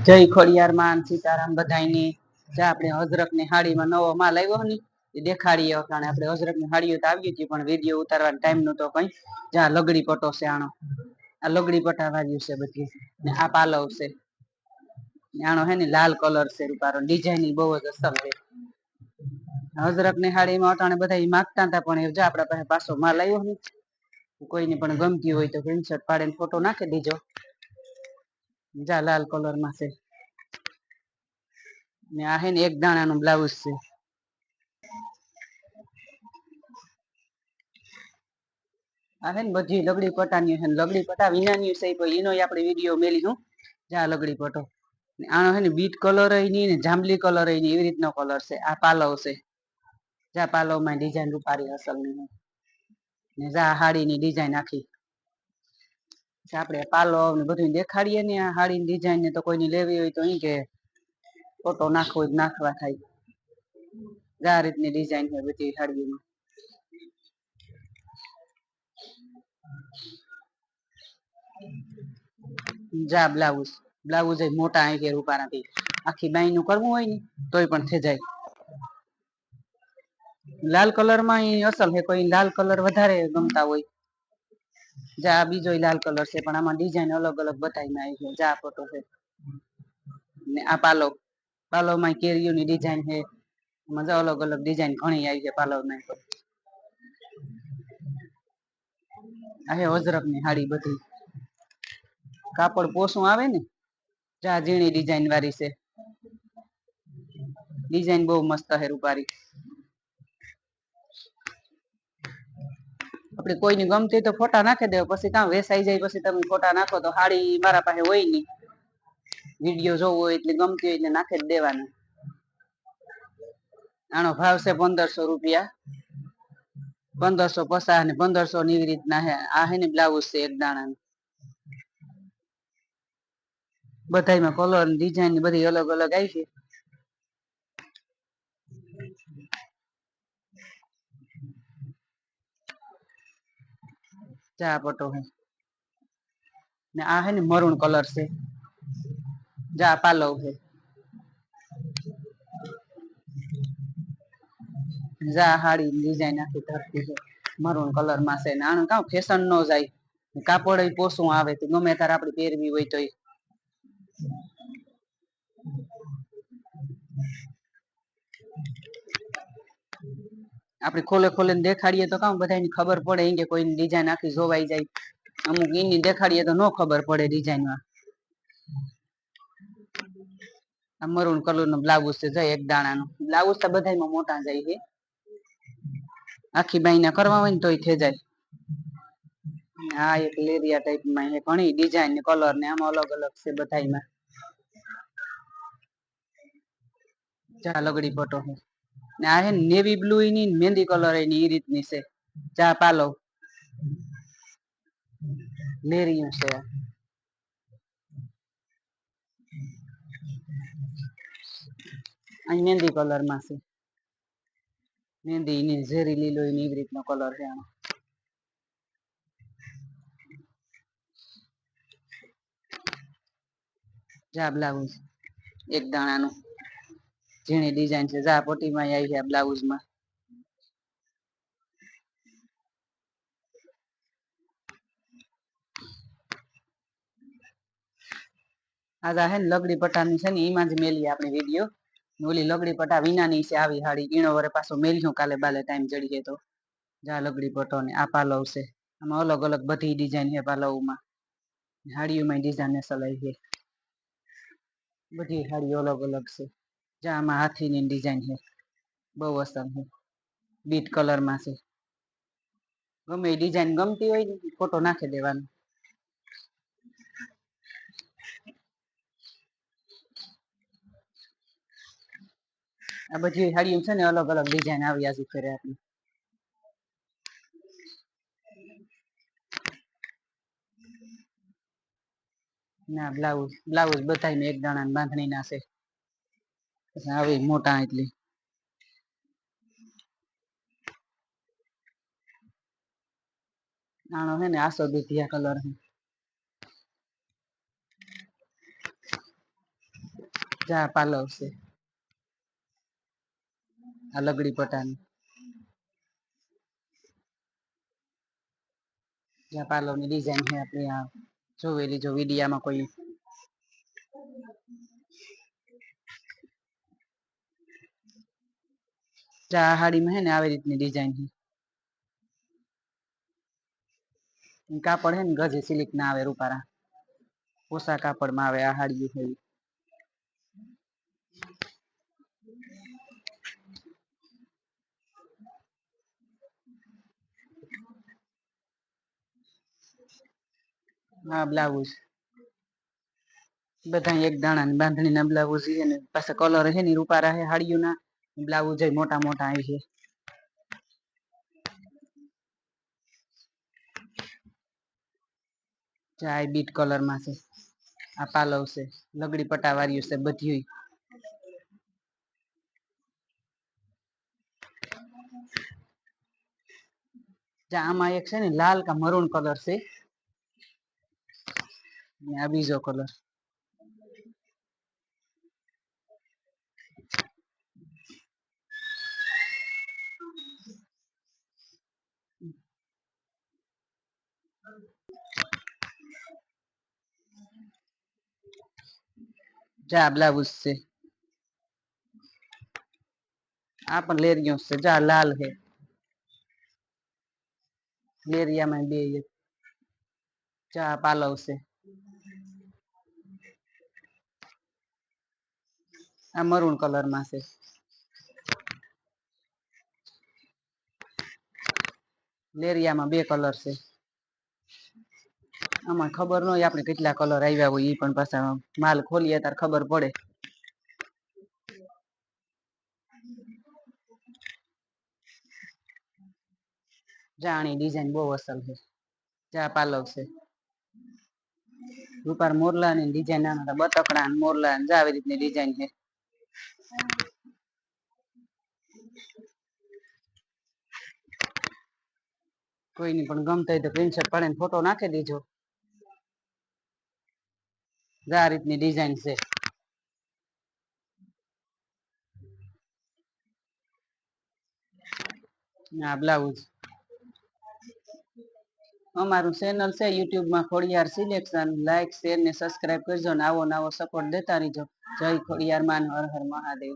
જય ખોડિયાર માં સીતારામ બધાયની જા આપણે હજરક ની હાડીમાં નવો માલ આવ્યો ને એ દેખાડીએ કારણ આપણે હજરક ની હાડીઓ તો આવી હતી પણ વિડીયો ઉતારવાનો ટાઈમ નતો કઈ જા લગડી પટો છે આનો આ લગડી પટા વાળ્યું છે બધી ને આ પાલવ છે આનો હે ને લાલ કલર છે રૂપારો ડિઝાઇન બહુ જ અસર છે હજરક ની હાડીમાં અટાણે બધા માંગતા હતા પણ જો આપડા પાસે પાછો માલ આવ્યો ને કોઈને પણ ગમતી હોય તો સ્ક્રીનશોટ પાડીને ફોટો નાખી દીજો જા લાલ કલર માં છે ને આ હે ને એક દાણા નું બ્લાઉઝ છે આ હે ને બધી લગડી પટાની છે લગડી પટા વિનાની છે એનો આપણે વિડીયો મેલીશું જા લગડી પટો આનો હે ને બીટ કલર ની ને જાંબલી કલર ની એવી રીતનો કલર છે આ પાલવ છે જા પાલવ માં ડિઝાઇન રૂપારી અસલ ની ને જા હાડી ની ડિઝાઇન આખી આપણે પાલો ને બધું દેખાડીએ ને આ હાડી ની ડિઝાઇન ને તો કોઈની લેવી હોય તો અહી કે ફોટો નાખવો નાખવા થાય આ રીતની ડિઝાઇન છે બધી હાડીઓમાં જા બ્લાઉઝ બ્લાઉઝ મોટા કે રૂપારાથી આખી બાઈ નું કરવું હોય ને તોય પણ થઈ જાય લાલ કલર માં અસલ છે કોઈ લાલ કલર વધારે ગમતા હોય જા બીજો લાલ કલર છે પણ આમાં ડિઝાઇન અલગ અલગ બતાવીને આવી છે જા ફોટો છે ને આ પાલો પાલો માં કેરીઓની ડિઝાઇન છે મજા અલગ અલગ ડિઝાઇન ઘણી આવી છે પાલવ માં આ હજરક ની હાડી બધી કાપડ પોસું આવે ને જા ઝીણી ડિઝાઇન વાળી છે ડિઝાઇન બહુ મસ્ત હે રૂપારી આપડે કોઈની ગમતી તો ફોટા નાખી દેવ પછી કાં વેસાઈ જાય પછી તમે ફોટા નાખો તો હાડી મારા પાસે હોય નઈ વિડીયો જોવો હોય એટલે ગમતી હોય એટલે નાખી જ દેવાનું આનો ભાવ છે 1500 રૂપિયા 1550 ને 1500 એવી રીતના હે આ હે ને બ્લાઉઝ છે એક દાણા બધામાં કલર ડિઝાઇન બધી અલગ અલગ આવી છે જા પટો હે ને આ હે ને મરૂન કલર છે જા પાલવ છે જા હાડી ડિઝાઇન આખી ધરતી છે મરૂન કલર માં છે આનું કામ ફેશન નો જાય કાપડ પોસું આવે તો ગમે ત્યારે આપડે પહેરવી હોય તો આપડે ખોલે ખોલે ને દેખાડીએ તો કામ બધા ખબર પડે કે કોઈ ડિઝાઇન આખી જોવાઈ જાય અમુક એની દેખાડીએ તો no ખબર પડે ડિઝાઇન માં આ મરૂન કલર નું બ્લાઉઝ છે એક દાણા નું બ્લાઉઝ તો બધામાં મોટા જાય છે આખી બાયના કરવા હોય ને તોય થઈ જાય હા એક લેરિયા ટાઈપ માં ઘણી ડિઝાઇન કલર ને આમાં અલગ અલગ છે બધામાં જા લગડી પટો ને આ નેવી બ્લુ ની મહેંદી કલર ની એ રીતની છે જા પાલો લેરિયું છે અહીં મહેંદી કલર માં છે મહેંદી ઝેરી લીલો એવી રીતનો કલર છે આનો જા બ્લાઉઝ એક દાણા નું ઝીણી ડિઝાઇન છે જા પટ્ટી માં આવી છે બ્લાઉઝ માં આ હે ને લગડી પટાની છે ને એમાં જ મેલીએ આપણે વિડીયો ઓલી લગડી પટા વિનાની છે આવી હાડી ઈણો વરે પાછો મેલશું કાલે બાલે ટાઈમ ચડીએ તો જા લગડી પટો ને આ પાલવ છે આમાં અલગ અલગ બધી ડિઝાઇન છે પાલવમાં હાડીઓમાં ડિઝાઇન સલાઈ છે બધી હાડીઓ અલગ અલગ છે જા આમાં હાથીની ડિઝાઇન છે બહુ અસર છે બીટ કલર માં છે ગમે એ ડિઝાઇન ગમતી હોય ને ફોટો નાખી દેવાનો આ બધી હાડીઓ છે ને અલગ અલગ ડિઝાઇન આવ્યા છે ફરે આપની ના બ્લાઉઝ બધાને એક દાણા બાંધણી નાશે આવી મોટા એટલી આનો હે ને આસો દુધિયા કલર જા પાલવ છે આ લગડી પટાની જ્યાં પાલવ ની ડિઝાઇન છે આપણે આ જોવેલી જો વિડીયામાં કોઈ જા હાડીમાં હે ને આવી રીતની ડિઝાઇન છે કાપડ હે ને ગજી સિલિક ના આવે રૂપારા ઓછા કાપડમાં આવે આ હાડી છે હા બ્લાઉઝ બધા એક દાણા ની બાંધણી ના બ્લાઉઝ છે ને પાછા કલર છે ને રૂપારા હે હાડીઓ ના બ્લાઉઝ મોટા મોટા આવી છે ચાય બીટ કલર માં છે આ પાલવ છે લગડી પટા વાળ્યું છે બધી આમાં એક છે ને લાલ કા મરૂન કલર છે આ બીજો કલર જા બ્લાઉઝ છે આ પણ લેરિયો છે જા લાલ છે લેરિયામાં બે ચા પાલવ છે આ મરૂન કલર માં છે લેરિયામાં બે કલર છે આમાં ખબર ન હોય આપણે કેટલા કલર આવ્યા હોય એ પણ પાછા માલ ખોલીએ ત્યારે ખબર પડે જાણી ડિઝાઇન બહુ અસલ છે ચા પાલવ છે રૂપાર મોરલા ની ડિઝાઇન બતકડા મોરલા આવી રીતની ડિઝાઇન છે કોઈ ની પણ ગમતા હોય તો સ્ક્રીનશોટ પાડીને ફોટો નાખી દેજો આ રીતની ડિઝાઇન છે આ બ્લાઉઝ અમારું ચેનલ છે યુટ્યુબ માં ખોડિયાર સિલેક્શન લાઈક શેર ને સબસ્ક્રાઇબ કરજો ને આવો નવો સપોર્ટ દેતા રહીજો જય ખોડિયાર માન હર હર મહાદેવ